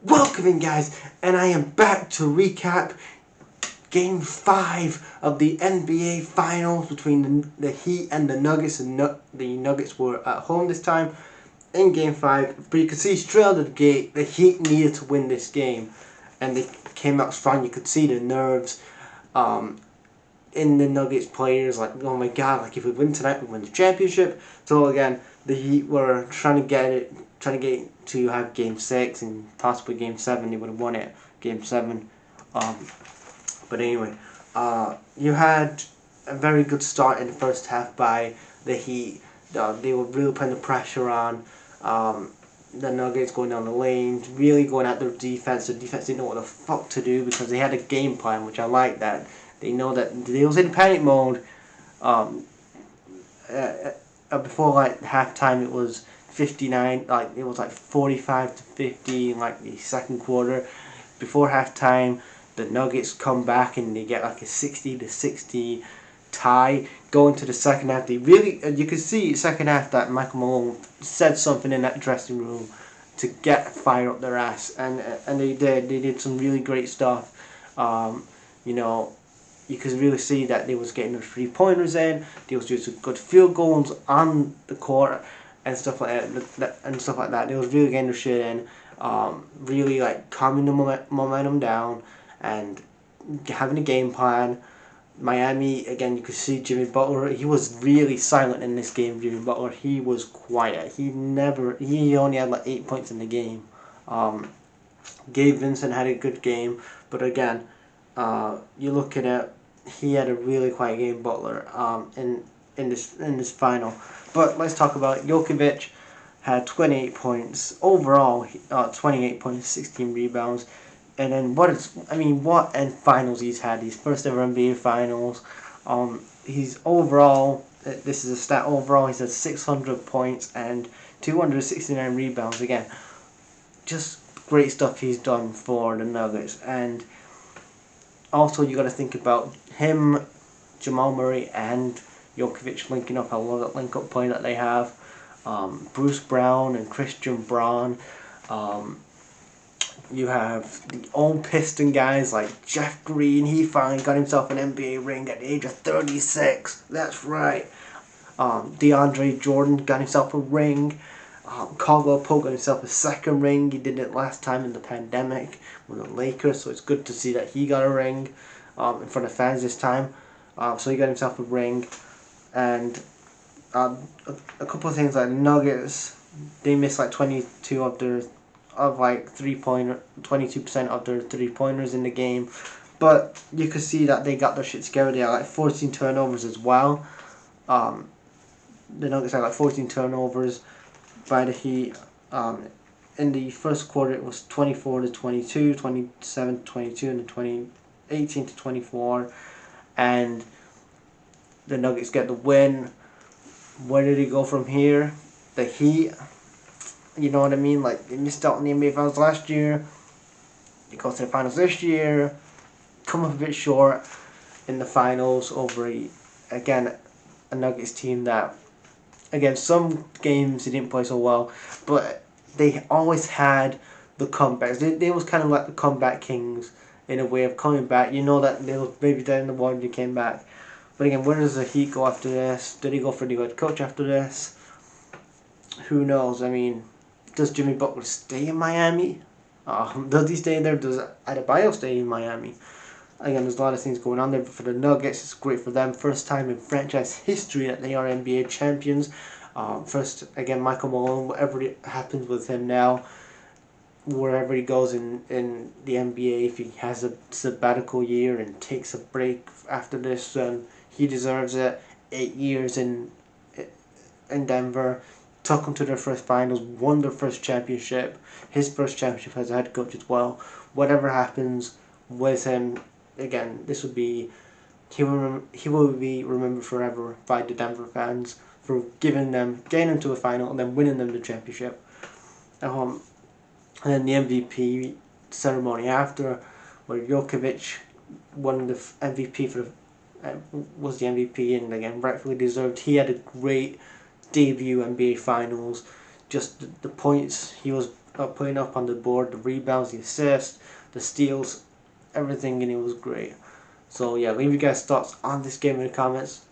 Welcome in, guys, and I am back to recap Game 5 of the NBA Finals between the Heat and the Nuggets. And the Nuggets were at home this time in Game 5, but you could see straight out of the gate the Heat needed to win this game, and they came out strong. You could see the nerves in the Nuggets players, like, oh my god, like if we win tonight, we win the championship. So again, the Heat were trying to get to have Game 6 and possibly Game 7. They would have won it, Game 7. But anyway, you had a very good start in the first half by the Heat. They were really putting the pressure on the Nuggets, going down the lanes, really going at their defense. The defense didn't know what the fuck to do because they had a game plan, which I like that. They know that they was in panic mode. Before like halftime, it was 59. Like it was like 45-50 in like the second quarter. Before halftime, the Nuggets come back and they get like a 60-60 tie. Going to the second half, they really you could see second half that Michael Malone said something in that dressing room to get fire up their ass, and they did. They did some really great stuff. You know, you could really see that they was getting their 3-pointers in. They was doing some good field goals on the court and stuff like that. They was really getting their shit in. Really like calming the momentum down and having a game plan. Miami, again, you could see Jimmy Butler. He was really silent in this game. Jimmy Butler, he was quiet. He only had like 8 points in the game. Gabe Vincent had a good game, but again, you're looking at he had a really quiet game. Butler in this final. But let's talk about Jokic. Had 28 points overall. 28 points, 16 rebounds. And then what in finals he's had, his first ever NBA finals. He's overall, this is a stat, overall he's had 600 points and 269 rebounds. Again, just great stuff he's done for the Nuggets. And also you got to think about him, Jamal Murray and Jokic linking up. I love that link up play that they have. Bruce Brown and Christian Braun. You have the old Piston guys like Jeff Green. He finally got himself an NBA ring at the age of 36. That's right. DeAndre Jordan got himself a ring. Caldwell Pope got himself a second ring. He did it last time in the pandemic with the Lakers, so it's good to see that he got a ring in front of fans this time. So he got himself a ring. And a couple of things like Nuggets, they missed like 22 of their 22% of their 3-pointers in the game, but you could see that they got their shit together. They had like 14 turnovers as well. The Nuggets had like 14 turnovers by the Heat. In the first quarter, it was 24-22, 27-22, and then 18-24, and the Nuggets get the win. Where did he go from here? The Heat. You know what I mean? Like, they missed out on the NBA Finals last year. They go to the Finals this year. Come up a bit short in the Finals over, again, a Nuggets team that, again, some games they didn't play so well, but they always had the comebacks. They was kind of like the comeback kings in a way of coming back. You know that they was maybe dead in the water and they came back. But again, where does the Heat go after this? Did he go for the head coach after this? Who knows? I mean, does Jimmy Butler stay in Miami? Does he stay there? Does Adebayo stay in Miami? Again, there's a lot of things going on there. But for the Nuggets, it's great for them. First time in franchise history that they are NBA champions. First, again, Michael Malone, whatever happens with him now, wherever he goes in the NBA, if he has a sabbatical year and takes a break after this, then he deserves it. 8 years in Denver. Took them to their first finals, won their first championship, his first championship as a head coach as well. Whatever happens with him, again, this would be he will be remembered forever by the Denver fans for getting them to a final and then winning them the championship. And then the MVP ceremony after, where Jokic won the MVP was the MVP, and again rightfully deserved. He had a great debut NBA Finals. Just the points he was putting up on the board. The rebounds, the assists, the steals, everything in it was great. So yeah, leave your guys' thoughts on this game in the comments.